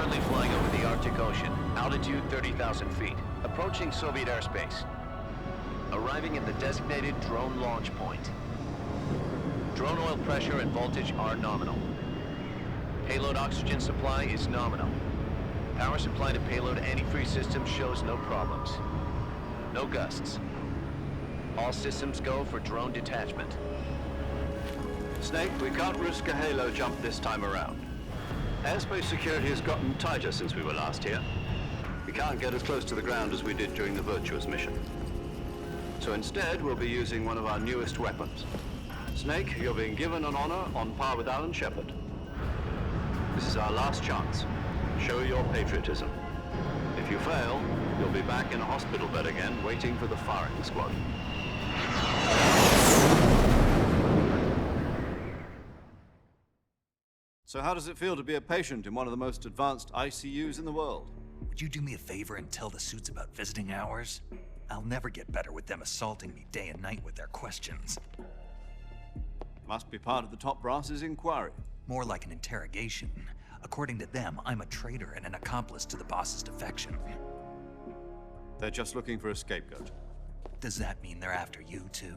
Currently flying over the Arctic Ocean, altitude 30,000 feet, approaching Soviet airspace. Arriving at the designated drone launch point. Drone oil pressure and voltage are nominal. Payload oxygen supply is nominal. Power supply to payload antifreeze system shows no problems. No gusts. All systems go for drone detachment. Snake, we can't risk a halo jump this time around. Airspace security has gotten tighter since we were last here. We can't get as close to the ground as we did during the Virtuous mission. So instead, we'll be using one of our newest weapons. Snake, you're being given an honor on par with Alan Shepard. This is our last chance. Show your patriotism. If you fail, you'll be back in a hospital bed again, waiting for the firing squad. So how does it feel to be a patient in one of the most advanced ICUs in the world? Would you do me a favor and tell the suits about visiting hours? I'll never get better with them assaulting me day and night with their questions. Must be part of the top brass's inquiry. More like an interrogation. According to them, I'm a traitor and an accomplice to the boss's defection. They're just looking for a scapegoat. Does that mean they're after you, too?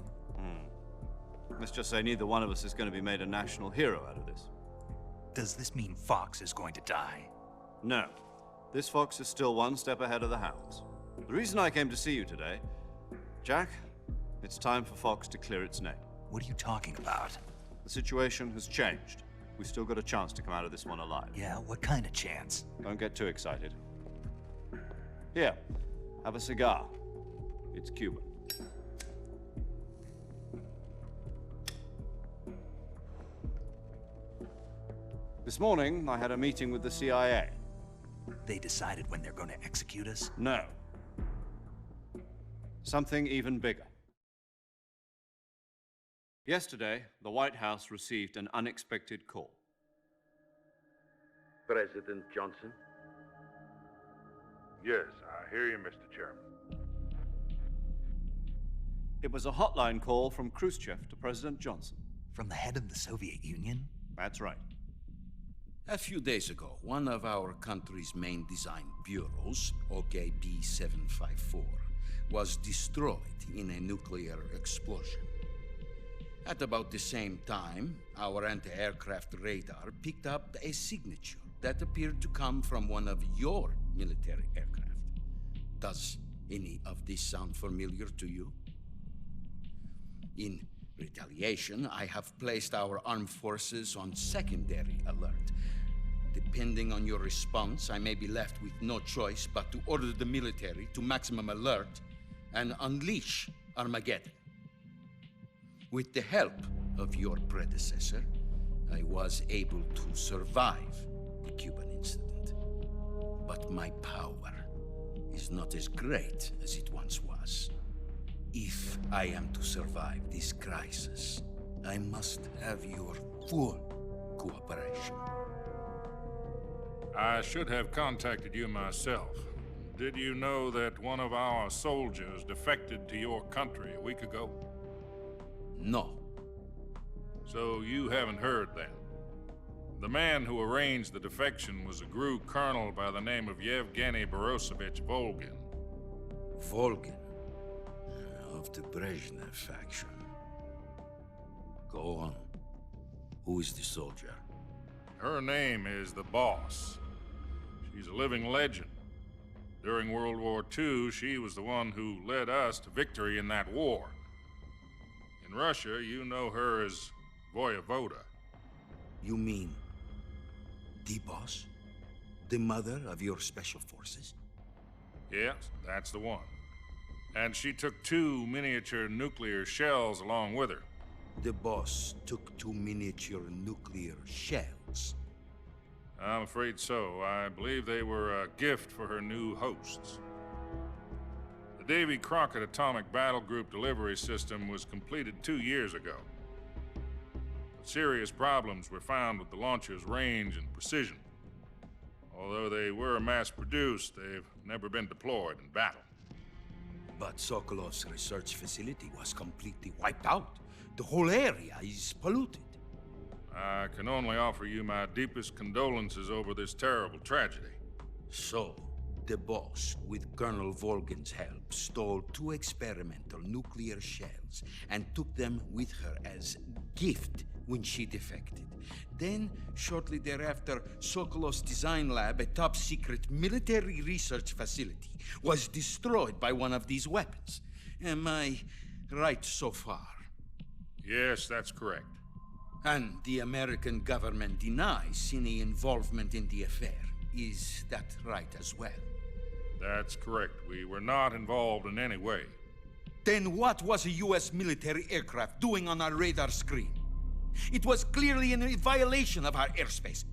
Let's just say neither one of us is going to be made a national hero out of this. Does this mean Fox is going to die? No. This fox is still one step ahead of the hounds. The reason I came to see you today, Jack, it's time for Fox to clear its name. What are you talking about? The situation has changed. We've still got a chance to come out of this one alive. Yeah, what kind of chance? Don't get too excited. Here, have a cigar. It's Cuban. This morning, I had a meeting with the CIA. They decided when they're going to execute us? No. Something even bigger. Yesterday, the White House received an unexpected call. President Johnson? Yes, I hear you, Mr. Chairman. It was a hotline call from Khrushchev to President Johnson. From the head of the Soviet Union? That's right. A few days ago, one of our country's main design bureaus, OKB 754, was destroyed in a nuclear explosion. At about the same time, our anti-aircraft radar picked up a signature that appeared to come from one of your military aircraft. Does any of this sound familiar to you? In retaliation, I have placed our armed forces on secondary alert. Depending on your response, I may be left with no choice but to order the military to maximum alert and unleash Armageddon. With the help of your predecessor, I was able to survive the Cuban incident. But my power is not as great as it once was. If I am to survive this crisis, I must have your full cooperation. I should have contacted you myself. Did you know that one of our soldiers defected to your country a week ago? No. So you haven't heard then. The man who arranged the defection was a GRU colonel by the name of Yevgeny Borosovich Volgin. Volgin, of the Brezhnev faction. Go on. Who is the soldier? Her name is the Boss. She's a living legend. During World War II, she was the one who led us to victory in that war. In Russia, you know her as Voyevoda. You mean the boss? The mother of your special forces? Yes, that's the one. And she took 2 miniature nuclear shells along with her. The boss took 2 miniature nuclear shells. I'm afraid so. I believe they were a gift for her new hosts. The Davy Crockett Atomic Battle Group delivery system was completed 2 years ago. But serious problems were found with the launcher's range and precision. Although they were mass-produced, they've never been deployed in battle. But Sokolov's research facility was completely wiped out. The whole area is polluted. I can only offer you my deepest condolences over this terrible tragedy. So, the boss, with Colonel Volgin's help, stole 2 experimental nuclear shells and took them with her as gift when she defected. Then, shortly thereafter, Sokolov's design lab, a top-secret military research facility, was destroyed by one of these weapons. Am I right so far? Yes, that's correct. And the American government denies any involvement in the affair. Is that right as well? That's correct. We were not involved in any way. Then what was a U.S. military aircraft doing on our radar screen? It was clearly in violation of our airspace.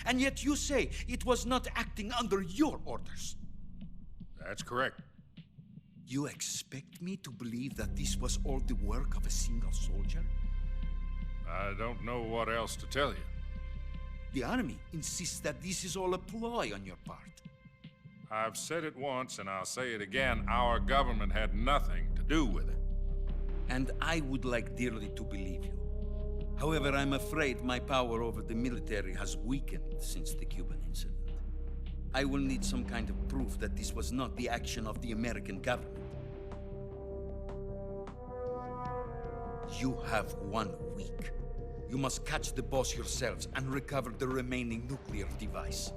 And yet you say it was not acting under your orders. That's correct. You expect me to believe that this was all the work of a single soldier? I don't know what else to tell you. The Army insists that this is all a ploy on your part. I've said it once and I'll say it again. Our government had nothing to do with it. And I would like dearly to believe you. However, I'm afraid my power over the military has weakened since the Cuban incident. I will need some kind of proof that this was not the action of the American government. You have 1 week. You must catch the boss yourselves and recover the remaining nuclear device.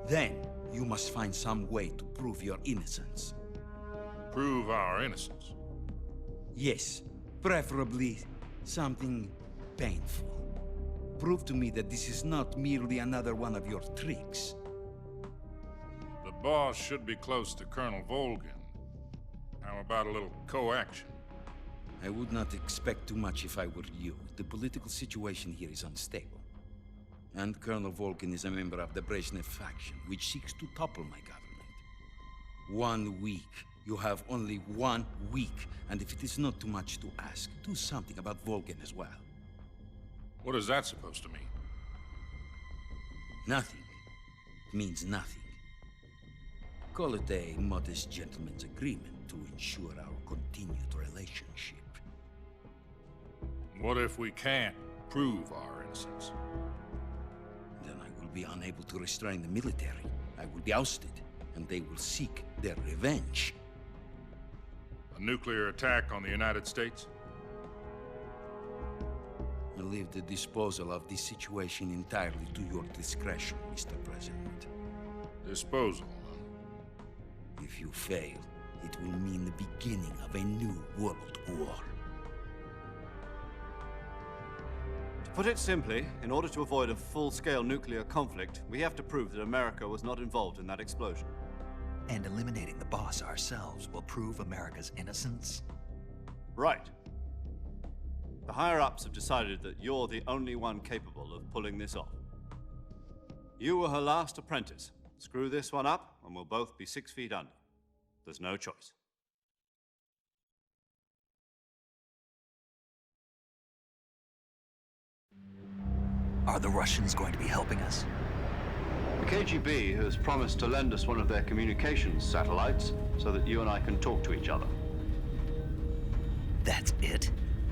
Then, you must find some way to prove your innocence. Prove our innocence. Yes, preferably something painful. Prove to me that this is not merely another one of your tricks. The boss should be close to Colonel Volgin. How about a little co-action? I would not expect too much if I were you. The political situation here is unstable. And Colonel Volgin is a member of the Brezhnev faction, which seeks to topple my government. 1 week. You have only 1 week. And if it is not too much to ask, do something about Volgin as well. What is that supposed to mean? Nothing. It means nothing. Call it a modest gentleman's agreement to ensure our continued relationship. What if we can't prove our innocence? Then I will be unable to restrain the military. I will be ousted, and they will seek their revenge. A nuclear attack on the United States? I leave the disposal of this situation entirely to your discretion, Mr. President. Disposal, If you fail, it will mean the beginning of a new world war. To put it simply, in order to avoid a full-scale nuclear conflict, we have to prove that America was not involved in that explosion. And eliminating the boss ourselves will prove America's innocence? Right. The higher-ups have decided that you're the only one capable of pulling this off. You were her last apprentice. Screw this one up, and we'll both be 6 feet under. There's no choice. Are the Russians going to be helping us? The KGB has promised to lend us one of their communications satellites so that you and I can talk to each other. That's it?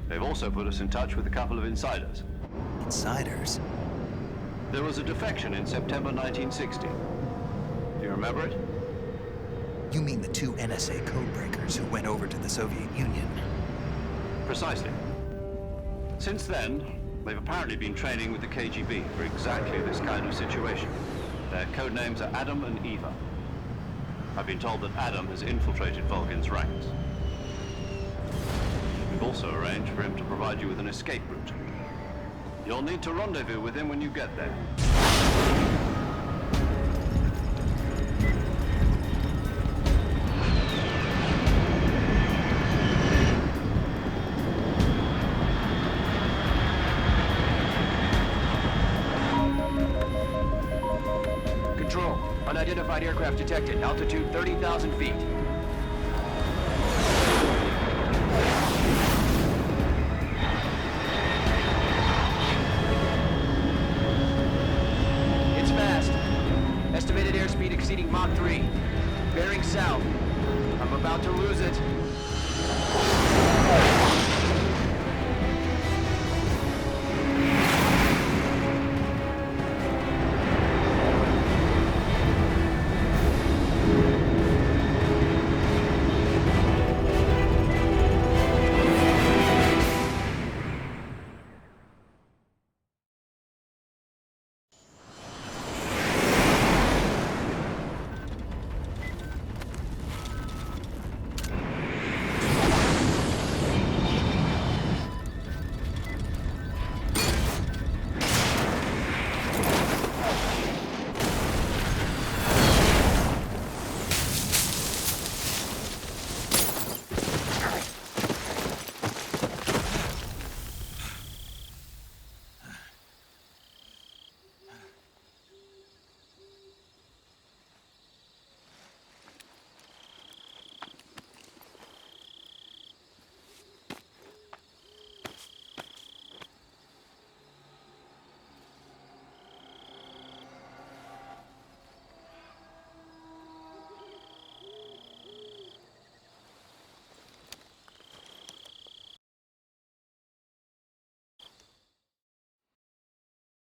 They've also put us in touch with a couple of insiders. Insiders? There was a defection in September 1960. Do you remember it? You mean the 2 NSA codebreakers who went over to the Soviet Union? Precisely. Since then, they've apparently been training with the KGB for exactly this kind of situation. Their code names are Adam and Eva. I've been told that Adam has infiltrated Volgin's ranks. We've also arranged for him to provide you with an escape route. You'll need to rendezvous with him when you get there. Control. Unidentified aircraft detected. Altitude 30,000 feet. It's fast. Estimated airspeed exceeding Mach 3. Bearing south. I'm about to lose it.